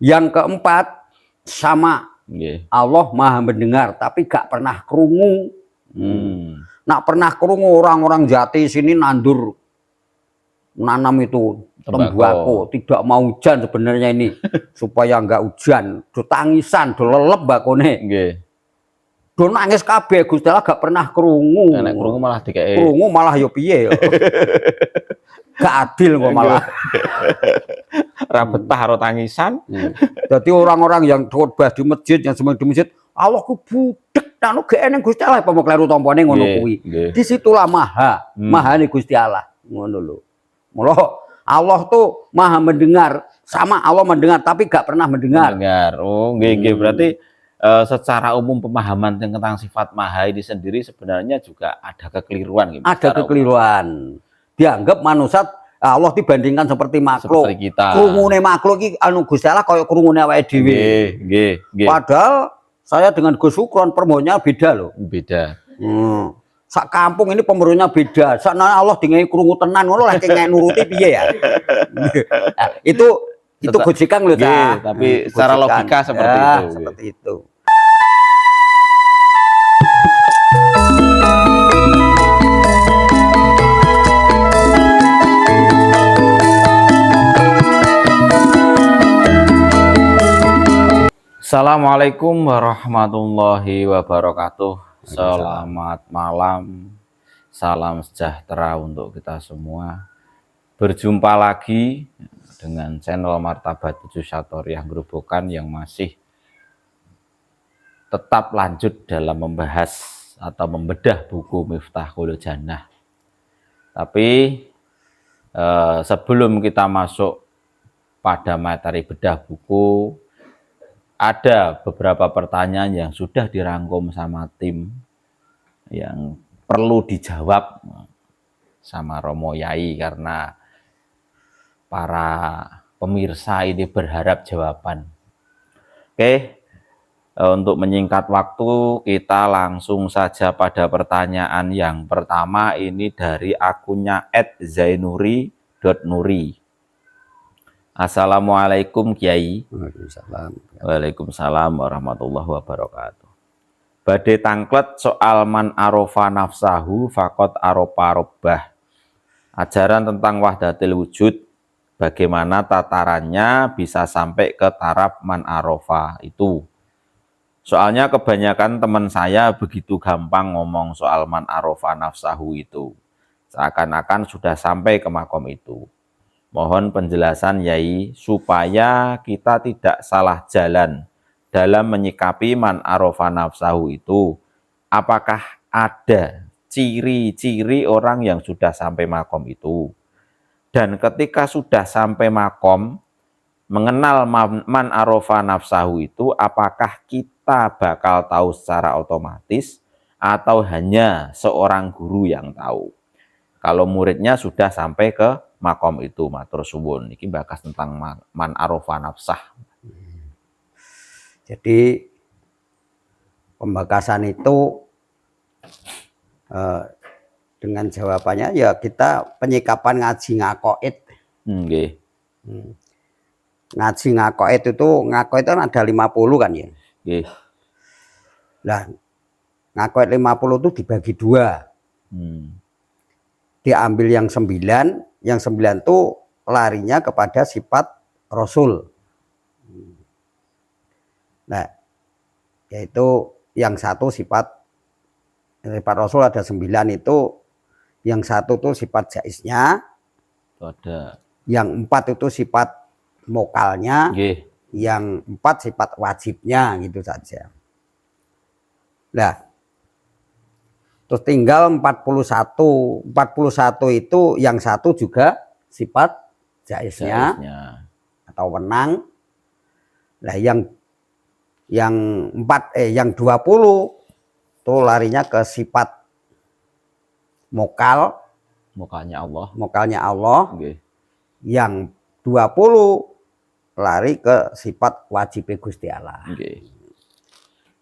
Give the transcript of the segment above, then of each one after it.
Yang keempat, sama Allah maha mendengar tapi gak pernah krungu. Nak pernah krungu orang-orang Jati sini nandur nanam itu tembakau, tidak mau hujan sebenarnya ini supaya enggak hujan, do tangisan, do lelep bakone. Do nangis kabeh Gusti Allah gak pernah krungu. Nek krungu malah dikeke. Krungu malah yo piye yo. Gak adil kok malah. Ra betah karo tangisan. Jadi orang-orang yang khotbah di masjid, yang semua di masjid, Allah ku budek nang gek eneng Gusti Allah apa kleru tampane ngono kuwi. Disitulah maha nih Gusti Allah. Ngono lho. Mula Allah tuh maha mendengar, sama Allah mendengar tapi gak pernah mendengar. Oh, nggih berarti secara umum pemahaman tentang sifat maha ini sendiri sebenarnya juga ada kekeliruan gitu. Ada kekeliruan. Dianggap manusia Allah dibandingkan seperti makhluk. Seperti kita. Krungune makhluk iki anu Gusti Allah kaya krungune awake dhewe. Nggih. Padahal saya dengan Gus Sukron permohonya beda loh. Beda. Sak kampung ini pemerunya beda. Sakna Allah dingai krungu tenan ngono lek kengek nuruti piye ya. Nah, itu gojekan lho ta. Tapi secara logika seperti ya, itu. Seperti itu. Assalamualaikum warahmatullahi wabarakatuh. Selamat malam, salam sejahtera untuk kita semua. Berjumpa lagi dengan channel Martabat 7 Satoriah Grobogan yang masih tetap lanjut dalam membahas atau membedah buku Miftahul Jannah. Tapi sebelum kita masuk pada materi bedah buku, ada beberapa pertanyaan yang sudah dirangkum sama tim yang perlu dijawab sama Romo Yai karena para pemirsa ini berharap jawaban. Oke, untuk menyingkat waktu kita langsung saja pada pertanyaan yang pertama ini dari akunnya @zainuri.nuri. Assalamualaikum Kiai. Waalaikumsalam warahmatullahi wabarakatuh. Badhe tangklet soal man arofa nafsahu fakot arofa robbah. Ajaran tentang wahdatil wujud, bagaimana tatarannya bisa sampai ke taraf man arofa itu. Soalnya kebanyakan teman saya begitu gampang ngomong soal man arofa nafsahu itu. Seakan-akan sudah sampai ke makom itu. Mohon penjelasan Yai supaya kita tidak salah jalan dalam menyikapi man arofa nafsahu itu. Apakah ada ciri-ciri orang yang sudah sampai makom itu? Dan ketika sudah sampai makom, mengenal man arofa nafsahu itu, apakah kita bakal tahu secara otomatis atau hanya seorang guru yang tahu? Kalau muridnya sudah sampai ke makom itu, matur suwun. Iki bakas tentang man arofa nafsah. Jadi pembakasan itu dengan jawabannya ya kita penyikapan ngaji ngakoid. Ngaji ngakoid itu kan ada 50 kan ya. Nah, ngakoid 50 itu dibagi 2. Diambil yang 9, yang 9 itu larinya kepada sifat Rasul. Nah, yaitu yang 1 sifat Rasul ada 9 itu, yang 1 itu sifat jaiznya, ada. Yang 4 itu sifat mokalnya, yang 4 sifat wajibnya, gitu saja. Nah, terus tinggal 41. 41 itu yang 1 juga sifat jaiznya atau wenang. Nah, yang 20 itu larinya ke sifat mokalnya Allah. Yang 20 lari ke sifat wajib Gusti Allah.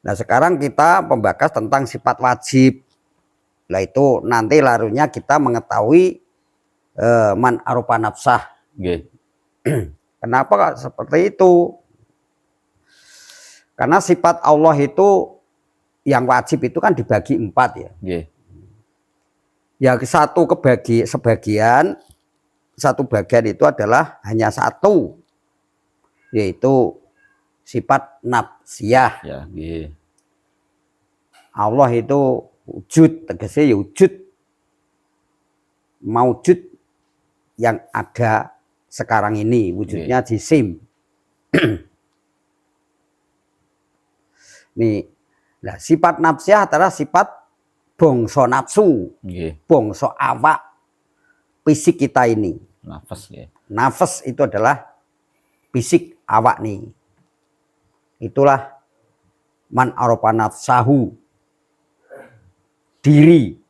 Nah, sekarang kita membahas tentang sifat wajib. Nah, itu nanti larunya kita mengetahui man arofa nafsah. Kenapa seperti itu? Karena sifat Allah itu yang wajib itu kan dibagi 4 ya. Nggih. Ya satu sebagian itu adalah hanya satu, yaitu sifat nafsiyah. Ya, nggih. Allah itu wujud, tegese ya wujud, maujud yang ada sekarang ini, wujudnya jisim. Nih, nah sifat nafsiyah adalah sifat bangsa nafsu, bangsa awak, fisik kita ini. Nafas ya. Nafas itu adalah fisik awak nih. Itulah man arofa nafsahu, diri.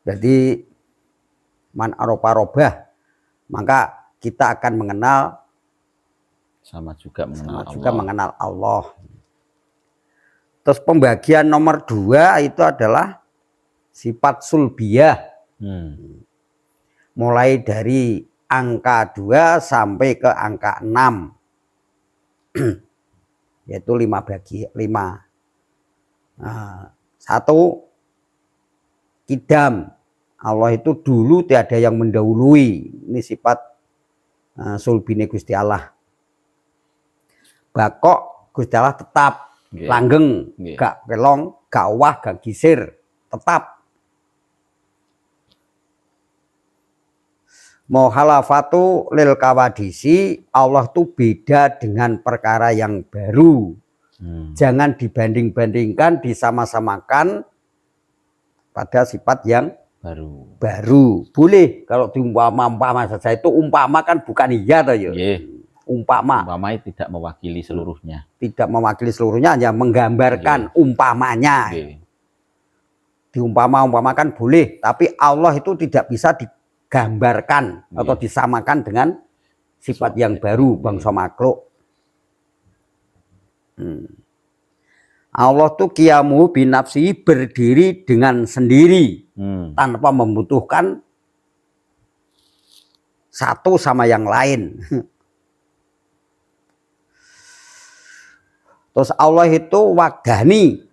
Jadi man arofa robah, maka kita akan mengenal sama juga mengenal Allah. Terus pembagian nomor 2 itu adalah sifat sulbiyah. Mulai dari angka 2 sampai ke angka 6. Yaitu 5. Nah, 1 kidam. Allah itu dulu tiada yang mendahului. Ini sifat sulbine Gusti Allah. Bakok Gusti Allah tetap langgeng, gak pelong, gak wah, gak gisir, tetap. Muhalafatu lil kawadisi, Allah tuh beda dengan perkara yang baru. Jangan dibanding-bandingkan, disama-samakan pada sifat yang baru. Boleh kalau diumpama saja, itu umpama kan bukan iya toh ya. Umpama tidak mewakili seluruhnya. Tidak mewakili seluruhnya, hanya menggambarkan umpamanya. Diumpamakan boleh, tapi Allah itu tidak bisa digambarkan atau disamakan dengan sifat yang baru bangsa makhluk. Allah tuh qiyamu binafsi, berdiri dengan sendiri tanpa membutuhkan satu sama yang lain. Terus Allah itu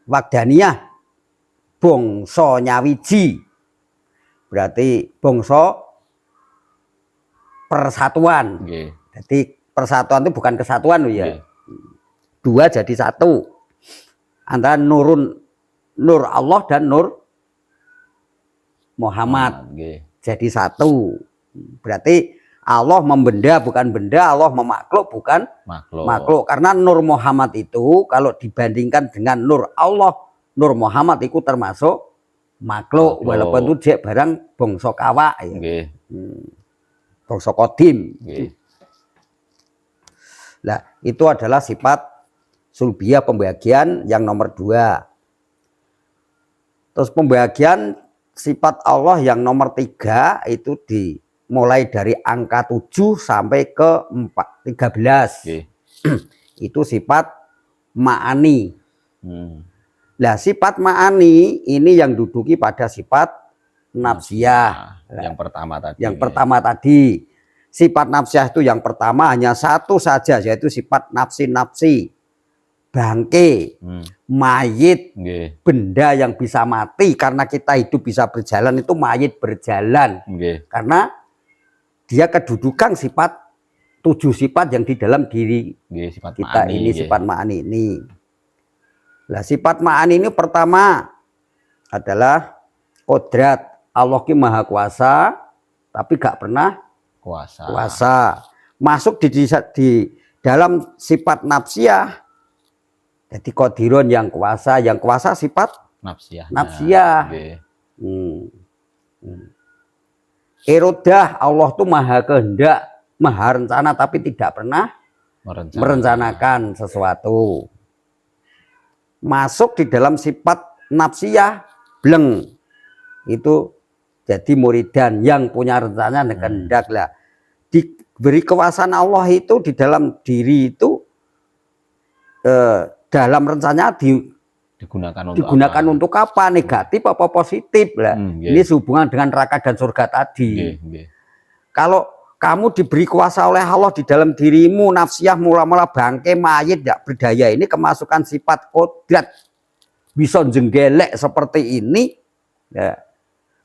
wagdaniyah, bangsa nyawiji. Berarti bangsa persatuan. Jadi persatuan itu bukan kesatuan loh ya. 2 jadi 1. Antara nur Allah dan nur Muhammad. Jadi 1. Berarti Allah membenda bukan benda, Allah memakhluk bukan makhluk. Karena Nur Muhammad itu kalau dibandingkan dengan Nur Allah, Nur Muhammad itu termasuk makhluk. Walaupun itu dia barang bangsa kawak ya. Bangsa kodim. Nah, itu adalah sifat sulbiyah, pembagian yang nomor 2. Terus pembagian sifat Allah yang nomor 3 itu mulai dari angka 7 sampai ke 13. Itu sifat ma'ani. Nah, sifat ma'ani ini yang duduki pada sifat nafsiyah. Yang pertama tadi. Sifat nafsiyah itu yang pertama hanya 1 saja, yaitu sifat nafsi. Bangke, mayit, benda yang bisa mati. Karena kita hidup bisa berjalan, itu mayit berjalan. Karena dia kedudukan sifat 7 sifat yang di dalam diri kita ini, sifat ma'ani ini. Nah, sifat ma'ani ini pertama adalah kodrat. Allah ki maha kuasa, tapi gak pernah kuasa. Masuk di dalam sifat nafsiyah. Jadi qadirun yang kuasa sifat nafsiyah. Irodah, Allah tuh maha kehendak, maha rencana, tapi tidak pernah merencanakan sesuatu. Masuk di dalam sifat nafsiyah, bleng. Itu jadi muridan yang punya rencana dan kehendak lah. Diberi kekuasaan Allah itu di dalam diri itu, dalam rencananya digunakan untuk apa? Negatif apa positif lah. Ini sehubungan dengan neraka dan surga tadi. Kalau kamu diberi kuasa oleh Allah di dalam dirimu, nafsiyah mula-mula bangke mayit tidak berdaya ini kemasukan sifat kodrat bisa jenggelek seperti ini ya.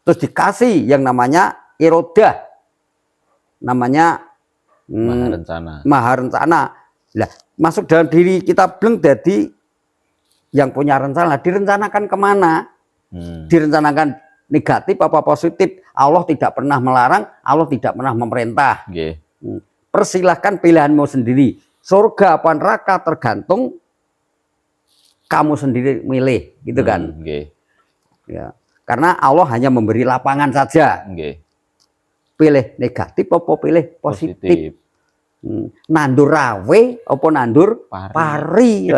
Terus dikasih yang namanya irodah, namanya maha rencana. Lah, masuk dalam diri kita bleng jadi yang punya rencana. Direncanakan kemana? Direncanakan negatif apa positif? Allah tidak pernah melarang, Allah tidak pernah memerintah. Persilahkan pilihanmu sendiri. Surga apa neraka tergantung kamu sendiri milih, gitu kan? Ya. Karena Allah hanya memberi lapangan saja. Pilih negatif apa pilih positif. Nandur rawe apa nandur pari.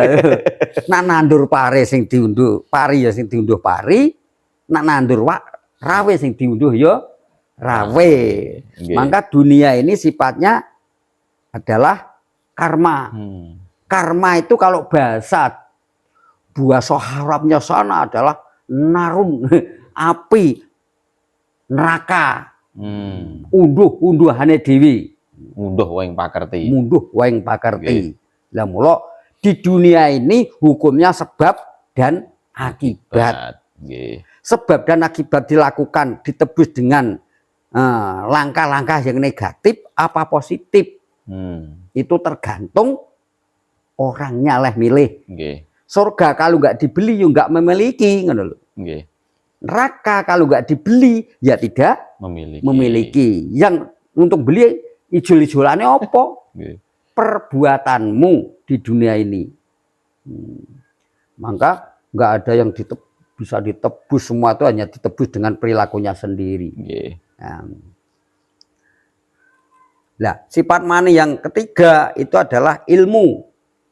Nak nandur pari sing diunduh pari ya sing diunduh pari. Nak nandur rawe sing diunduh ya rawe. Maka dunia ini sifatnya adalah karma. Karma itu kalau bahasa bahasa Arabnya sana adalah narung, api, neraka, unduhane dewi, munduh waing pakerti. Lah mula di dunia ini hukumnya sebab dan akibat. Sebab dan akibat dilakukan ditebus dengan langkah-langkah yang negatif apa positif. Itu tergantung orangnya lah milih. Surga kalau nggak dibeli ya nggak memiliki, neraka kalau nggak dibeli ya tidak memiliki. Yang untuk beli ijol-ijolannya apa? Perbuatanmu di dunia ini. Maka nggak ada yang bisa ditebus, semua itu hanya ditebus dengan perilakunya sendiri. Nah, sifat mani yang ketiga itu adalah ilmu.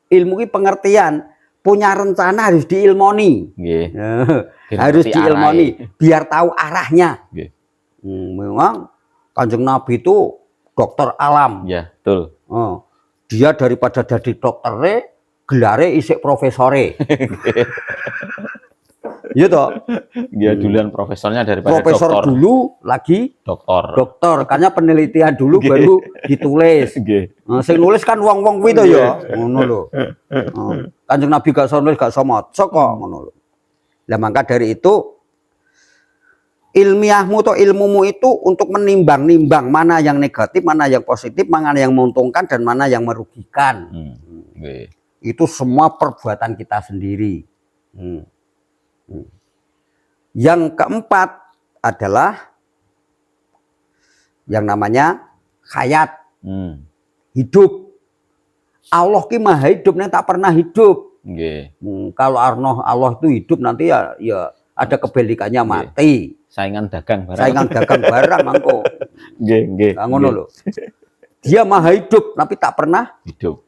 Ilmu ini pengertian. Punya rencana harus diilmoni, harus diilmoni biar tahu arahnya. Memang Kanjeng Nabi itu dokter alam, ya betul. Dia daripada jadi dokternya gelare isik profesore. Iya toh? Dia duluan profesornya daripada profesor dokter. Dulu lagi dokter. Karena penelitian dulu baru ditulis. Sing nulis kan wong-wong kuwi to ya. Ngono lho. Kanjeng Nabi gak nulis gak somot. Soko ngono lho. Lah maka dari itu ilmiahmu atau ilmumu itu untuk menimbang-nimbang mana yang negatif, mana yang positif, mana yang menguntungkan dan mana yang merugikan. Itu semua perbuatan kita sendiri. Yang keempat adalah yang namanya hayat, hidup. Allah ki maha hidup, nih tak pernah hidup. Kalau Allah itu hidup nanti ya ada kebalikannya mati. Saingan dagang barang mangko. Ngono lho. Dia maha hidup tapi tak pernah hidup.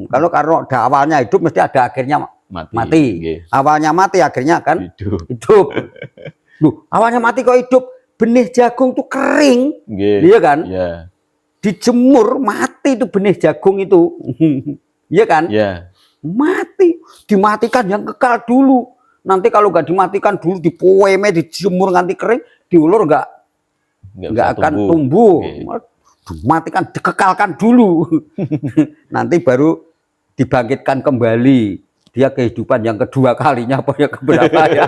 Kalau awalnya hidup mesti ada akhirnya mati. Awalnya mati akhirnya kan hidup. Loh, awalnya mati kok hidup? Benih jagung tuh kering. Iya kan? Dijemur mati itu benih jagung itu. Iya kan? Mati. Dimatikan yang kekal dulu. Nanti kalau nggak dimatikan dulu dipoeme, dijemur nganti kering, diulur nggak akan tumbuh. Dimatikan, dikekalkan dulu. Nanti baru dibangkitkan kembali. Dia kehidupan yang kedua kalinya apa yang keberapa ya?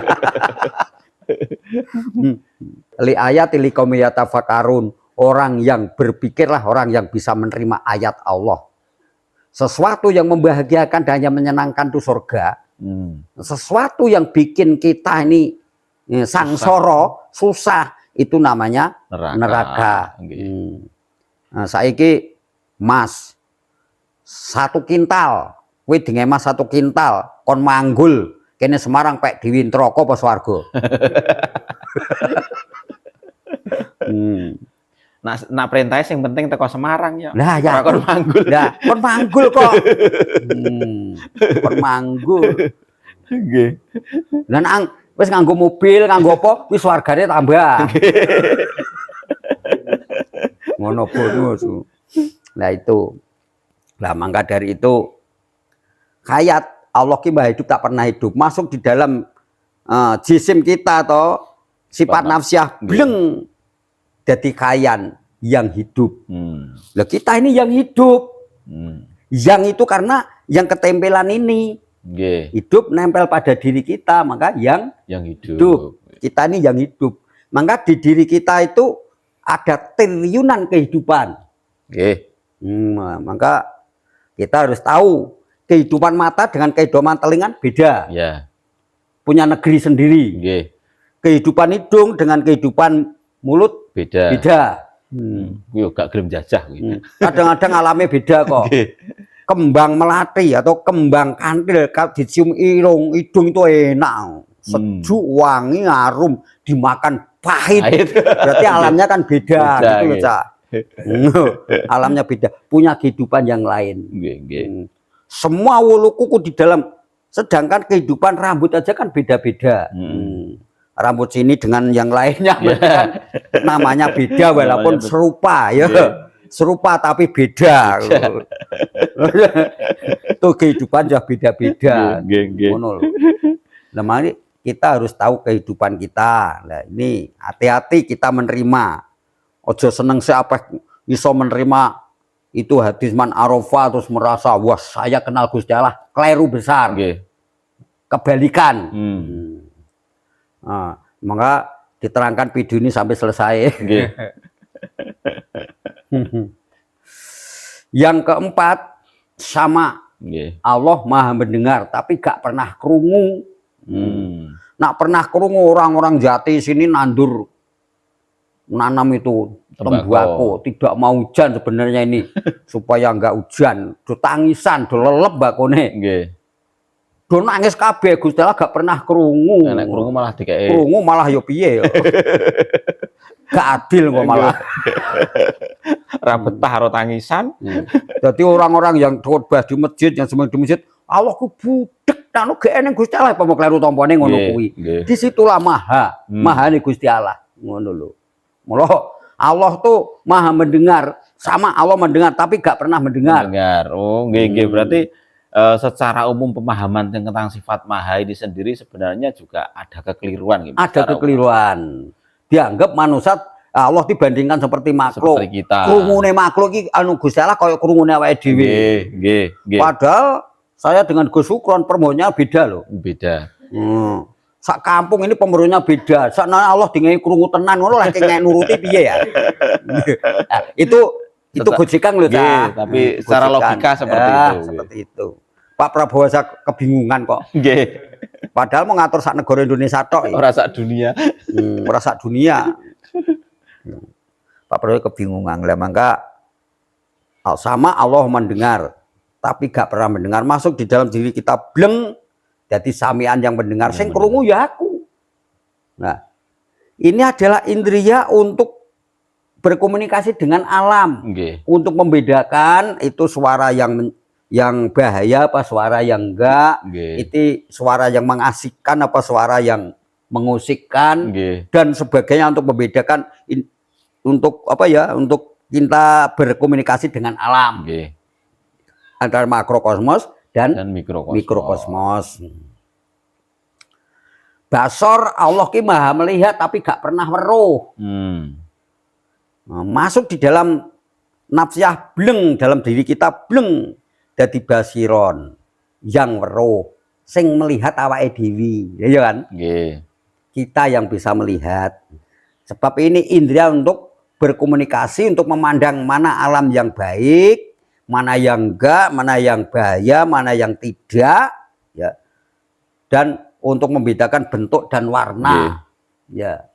Li ayat li qaumi yatafakarun. Orang yang berpikirlah orang yang bisa menerima ayat Allah. Sesuatu yang membahagiakan dan yang menyenangkan itu surga. Sesuatu yang bikin kita ini sangsara, susah, itu namanya neraka. Nah, saiki Mas 1 kintal, kowe dingemas 1 kintal kon manggul kene Semarang pek diwi neraka apa swarga. Nak perintahnya sing penting teko Semarang ya. Lah ya kon manggul. Lah kon manggul kok. Kon manggul. Nggih. Lah nang wis nganggo mobil, nganggo apa, wis wargane tambah. Ngono bonus. Nah itu. Nah maka dari itu hayat Allah ki maha hidup tak pernah hidup. Masuk di dalam jisim kita atau sifat nafsiyah bleng dadi kayan yang hidup. Lah kita ini yang hidup. Yang itu karena yang ketempelan ini. Hidup nempel pada diri kita, maka yang hidup. Kita ini yang hidup. Maka di diri kita itu ada triliunan kehidupan. Maka kita harus tahu kehidupan mata dengan kehidupan telinga beda. Punya negeri sendiri. Kehidupan hidung dengan kehidupan mulut beda. Gak gelem jajah. Kadang-kadang alamnya beda kok. Kembang melati atau kembang kantil dicium hidung itu enak, sejuk, wangi, harum, dimakan pahit. Berarti alamnya kan beda gitu loh, Cak. Alamnya beda, punya kehidupan yang lain. Semua wulu kuku di dalam, sedangkan kehidupan rambut aja kan beda-beda. Rambut sini dengan yang lainnya kan namanya beda walaupun serupa ya. Serupa tapi beda. Tuh kehidupan sudah beda-beda. Nah, mari kita harus tahu kehidupan kita. Nah, ini hati-hati kita menerima. Ojo seneng siapa iso menerima itu hadis man arafah terus merasa wah saya kenal Gusti Allah, keliru besar. Kebalikan. Nah, maka diterangkan video ini sampai selesai. Yang keempat, sama Allah maha mendengar tapi gak pernah krungu. Nak pernah krungu orang-orang Jati sini nandur nanam itu tembakau, tidak mau hujan sebenarnya ini supaya enggak hujan, do tangisan, do lelep bakone. Do nangis kabeh Gusti Allah gak pernah krungu. Nek krungu malah dikeke. Krungu malah yo piye yo. Gak adil kok malah. Ra betah karo tangisan. Jadi orang-orang yang khotbah di masjid, yang semua di masjid, Allah ku budek nang gek eneng Gusti Allah apa kleru tampane ngono kuwi. Disitulah mahane Gusti Allah. Ngono lho. Mula Allah tuh maha mendengar, sama Allah mendengar tapi gak pernah mendengar. Oh, nggih berarti secara umum pemahaman tentang sifat maha ini sendiri sebenarnya juga ada kekeliruan gitu. Ada kekeliruan. Dianggap manusia Allah dibandingkan seperti makhluk. Seperti kita. Krungune makhluk iki anu Gusti Allah kaya krungune awake dhewe. Nggih. Padahal saya dengan Gus Sukron permohonya beda loh. Beda. Sak kampung ini pemerunya beda. Saknanya Allah dingai krungu tenan ngono lah kengek nuruti piye ya. Itu gojekan lho ta. Tapi secara logika seperti itu. Seperti itu. Pak Prabowo saya kebingungan kok. Nggih. Padahal mau ngatur sak negara Indonesia tok. Ora sak dunia. Ora sak dunia. Pak Prabowo kebingungan lah, maka sama Allah mendengar tapi gak pernah mendengar, masuk di dalam diri kita bleng jadi samian yang mendengar, sing krungu ya aku. Nah, ini adalah indria untuk berkomunikasi dengan alam, untuk membedakan itu suara yang bahaya apa suara yang enggak, itu suara yang mengasihkan apa suara yang mengusikkan, dan sebagainya, untuk membedakan untuk apa ya, untuk kita berkomunikasi dengan alam antara makrokosmos dan mikrokosmos. Basor Allah ki maha melihat tapi gak pernah weruh. Nah, masuk di dalam nafsiyah bleng, dalam diri kita bleng dadi basiron yang weruh, sing melihat awake dhewe, ya kan? Kita yang bisa melihat. Sebab ini indria untuk berkomunikasi, untuk memandang mana alam yang baik, mana yang enggak, mana yang bahaya, mana yang tidak, ya. Dan untuk membedakan bentuk dan warna, ya.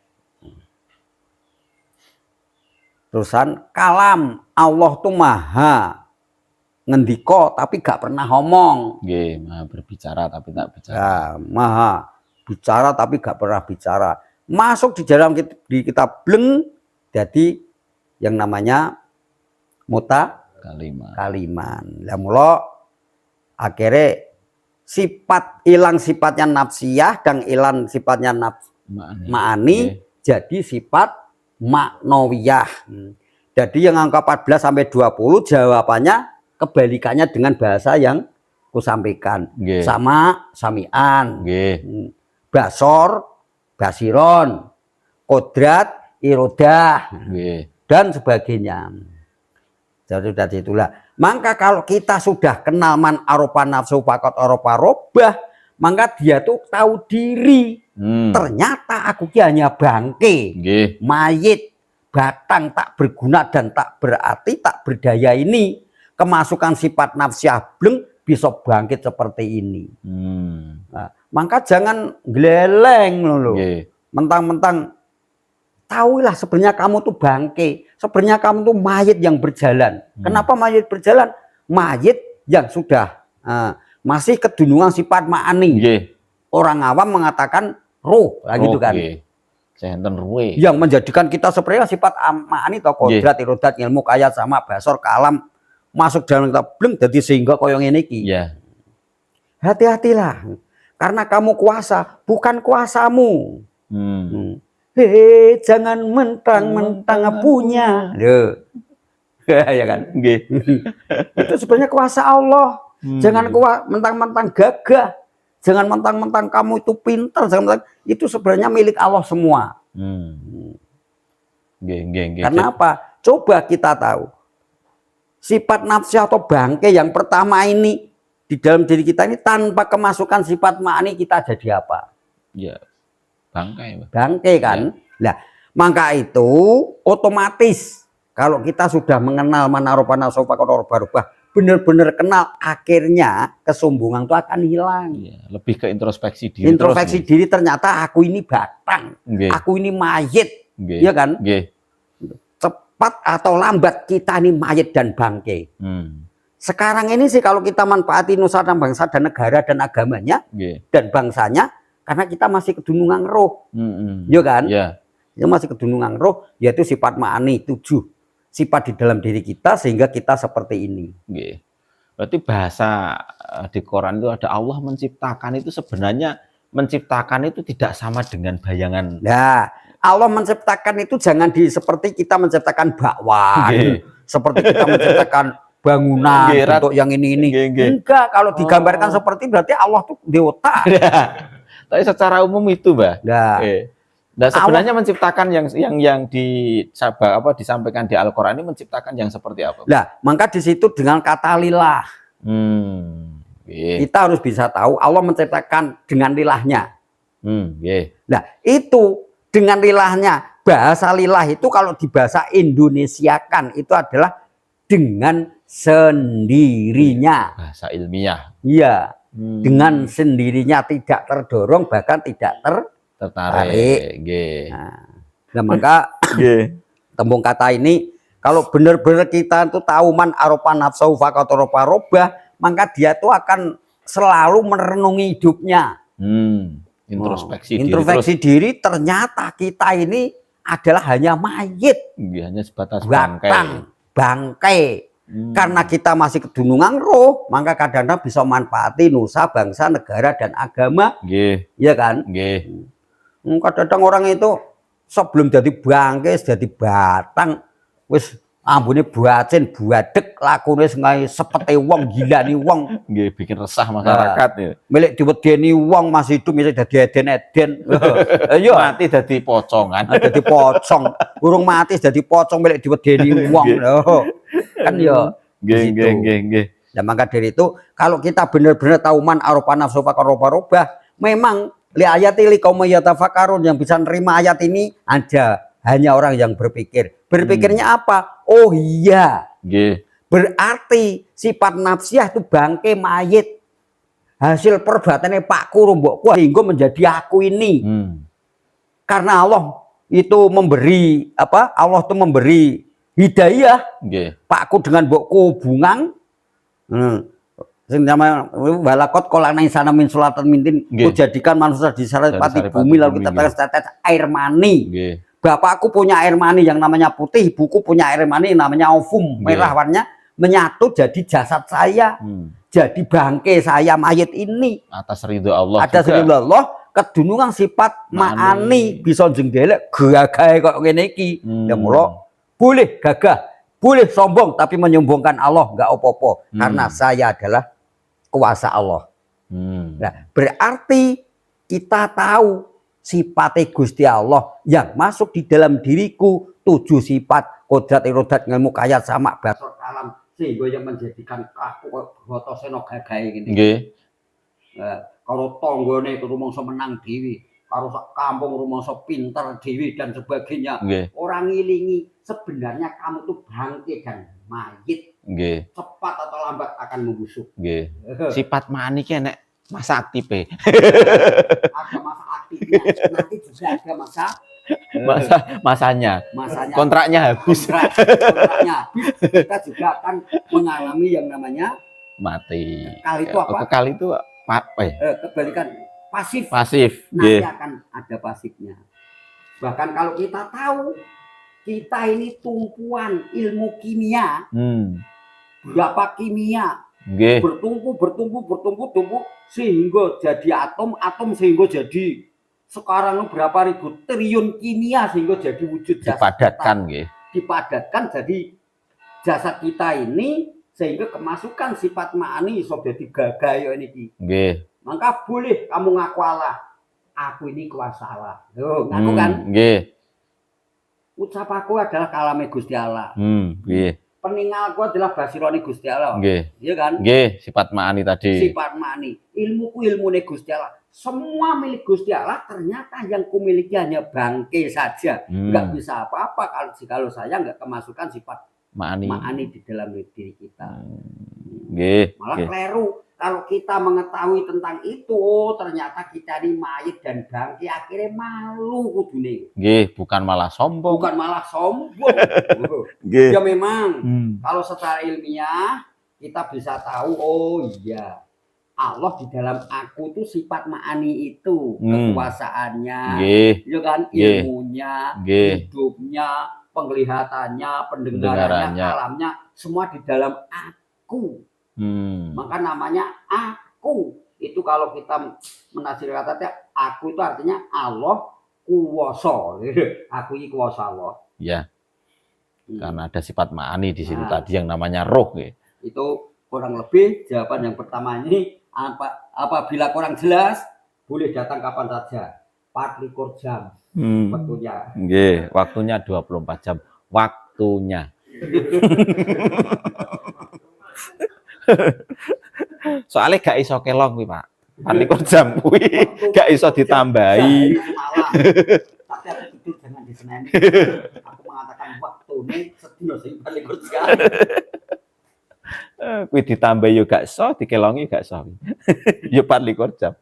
Terusan kalam Allah tuh maha ngendiko tapi gak pernah ngomong. Maha berbicara tapi tak bicara. Ya, maha bicara tapi gak pernah bicara. Masuk di dalam di kita bleng, jadi yang namanya kaliman. Lah mula akhirnya hilang sifatnya nafsiyah dan hilang sifatnya ma'ani, jadi sifat maknawiyah. Jadi yang angka 14 sampai 20 jawabannya kebalikannya dengan bahasa yang kusampaikan. Sama samian, basor basiron, kodrat irodah, dan sebagainya. Jadi itulah. Maka kalau kita sudah kenal man arofa nafsu faqad arofa robbah, maka dia tuh tahu diri. Ternyata aku hanya bangke, mayit, batang tak berguna dan tak berarti, tak berdaya ini. Kemasukan sifat nafsiyah bleng bisa bangkit seperti ini. Nah, maka jangan geleng loh. Mentang-mentang tahulah sebenarnya kamu tuh bangke, sebenarnya kamu tuh mayit yang berjalan. Kenapa mayit berjalan? Mayit yang sudah masih kedunungan sifat ma'ani. Orang awam mengatakan roh, gitu kan. Yang menjadikan kita sebenarnya sifat ma'ani atau kodrat, irodat, ilmu, kaya, sama, basor, kalam masuk dalam kita bleng jadi sehingga koyong ini ki. Hati-hatilah, karena kamu kuasa, bukan kuasamu. Hei, jangan mentang-mentang punya. Ya kan? Itu sebenarnya kuasa Allah. Jangan mentang-mentang gagah. Jangan mentang-mentang kamu itu pintar. Itu sebenarnya milik Allah semua. Karena apa? Coba kita tahu. Sifat nafsi atau bangke yang pertama ini di dalam diri kita ini tanpa kemasukan sifat ma'ani kita jadi apa? Ya. Bangkai. Bangkai kan? Nah, maka itu otomatis kalau kita sudah mengenal manarofa nafsu faqad arofa robbah, benar-benar kenal, akhirnya kesombongan itu akan hilang. Lebih ke introspeksi diri. Introspeksi diri, ternyata aku ini batang, aku ini mayit, ya kan? Cepat atau lambat kita ini mayit dan bangkai. Sekarang ini sih kalau kita manfaati nusa dan bangsa dan negara dan agamanya dan bangsanya, karena kita masih kedunungan roh, ya kan? Ya masih kedunungan roh, yaitu sifat ma'ani 7 sifat di dalam diri kita sehingga kita seperti ini. Berarti bahasa di Quran itu ada Allah menciptakan itu sebenarnya menciptakan itu tidak sama dengan bayangan. Nah, Allah menciptakan itu jangan seperti kita menciptakan bakwan, seperti kita menciptakan bangunan untuk yang ini. Enggak, kalau digambarkan seperti berarti Allah tuh di otak. Tapi secara umum itu, Mbak. Nah, sebenarnya Allah menciptakan yang disampaikan di Al-Qur'an ini menciptakan yang seperti apa? Nah, maka di situ dengan kata lillah. Kita harus bisa tahu Allah menciptakan dengan lilahnya. Nah, itu dengan lilahnya. Bahasa lillah itu kalau di bahasa Indonesiakan itu adalah dengan sendirinya. Bahasa ilmiah. Iya. Dengan sendirinya, tidak terdorong, bahkan tidak tertarik. Nah, maka tembung kata ini kalau benar-benar kita itu tahu man arofa nafsu faqad arofa robbah, maka dia tuh akan selalu merenungi hidupnya. Introspeksi diri, ternyata kita ini adalah hanya mayit, hanya sebatas bangkai. Karena kita masih kedunungan roh, maka kadang-kadang bisa manfaati nusa, bangsa, negara, dan agama. Iya kan? Kadang-kadang orang itu sebelum jadi bangkai, jadi batang, wis ambune buacin, buadek, lakune sengaja sepete wong, gila nih wong. Bikin resah masyarakat. Milik diwedeni wong masih hidup, misalnya jadi eden-eden. Ayo mati jadi pocongan. Jadi pocong. Urung mati jadi pocong, milik diwedeni wong. Kan ya. Dan maka dari itu, kalau kita benar-benar tahu man arofa nafsu faqad arofa robbah, memang li ayati li qaumi yatafakkarun, yang bisa nerima ayat ini ada hanya orang yang berpikir. Berpikirnya apa? Oh iya. Berarti sifat nafsiyah itu bangke mayit. Hasil perbuatannya Pak Kuru mbokku hingga menjadi aku ini. Karena Allah itu memberi apa? Allah itu memberi hidayah. Pakku dengan mbokku bungang. Sing namanya balakot kolana insana min sulatan mintin, jadikan manusia di saripati bumi lalu kita tetes air mani. Bapakku punya air mani yang namanya putih, ibuku punya air mani yang namanya ovum, merah warnanya, menyatu jadi jasad saya, jadi bangke saya mayit ini. Atas ridho Allah. Atas ridho Allah, kedunungan sifat ma'ani bisa jenggelek gagah kok ngene iki. Ya mula boleh gagah, boleh sombong, tapi menyombongkan Allah enggak opo-opo, karena saya adalah kuasa Allah. Nah, berarti kita tahu sifat Gusti Allah yang masuk di dalam diriku 7 sifat kodrat irodat ngilmu kayat sama basor kalam sehingga yang menjadikan aku boto seno gagahe ngene. Nggih. Karo tanggane rumangsa menang dhewe, karo sak kampung rumangsa pinter dhewe dan sebagainya. Nggih. Orang ngilingi sebenarnya kamu tuh bangkit dan mayit. Nggih. Cepat atau lambat akan membusuk. Nggih. Sifat mani ki enek masa aktife. Ada masa aktifnya, nanti juga ada Masanya. masanya. Kontraknya habis. Kontraknya habis, kita juga akan mengalami yang namanya Mati. kekal itu apa? Kekal itu Kebalikan pasif. pasif. Nanti Nggih. akan ada pasifnya. Bahkan kalau kita tahu kita ini tumpuan ilmu kimia, berapa kimia Nggih. bertumpu sehingga jadi atom sehingga jadi sekarang berapa ribu triliun kimia sehingga jadi wujud jasad Dipadatkan kita. nggih. Dipadatkan jadi jasad kita ini sehingga kemasukan sifat ma'ani iso dadi gagayo niki. Nggih. Maka boleh kamu ngaku Allah. Aku ini kuasa Allah. Loh, ngaku kan? Nggih. Ucap aku adalah kalame Gusti Allah. Nggih. Peninggalku adalah basirone Gusti Allah. Nggih. Iya kan? Nggih, sifat ma'ani tadi. Sifat ma'ani. Ilmuku ilmune Gusti Allah. Semua milik Gusti Allah ternyata yang kumiliki hanya bangke saja. Enggak bisa apa-apa kalau saya enggak kemasukan sifat ma'ani di dalam diri kita. Nggih. Malah keliru. Kalau kita mengetahui tentang itu, oh ternyata kita ini mayit dan bangke, akhirnya malu kudune. Nggih, bukan malah sombong. Bukan malah sombong. Nggih. Ya memang, kalau secara ilmiah kita bisa tahu, oh iya, Allah di dalam aku tuh sifat ma'ani itu, kekuasaannya, ya kan, ilmunya, hidupnya, penglihatannya, pendengarannya, alamnya, semua di dalam aku. Maka namanya aku. Itu kalau kita menafsir kata-kata aku itu artinya Allah kuwasa. Aku ini kuwasa Allah. Ya. Karena ada sifat ma'ani di situ tadi yang namanya roh. Itu kurang lebih jawaban yang pertama ini. Apabila kurang jelas, boleh datang kapan saja. 24 jam waktunya. Nggih, waktunya 24 jam. Waktunya. Soalnya gak iso kelong kuwi, Pak. 24 jam kuwi gak iso ditambahi. Tapi aku tidur jangan diseneni. Aku mengatakan waktu ini sedina sing 24 jam. Kuwi ditambahi yo gak iso, dikelongi gak iso. Yo 24 jam.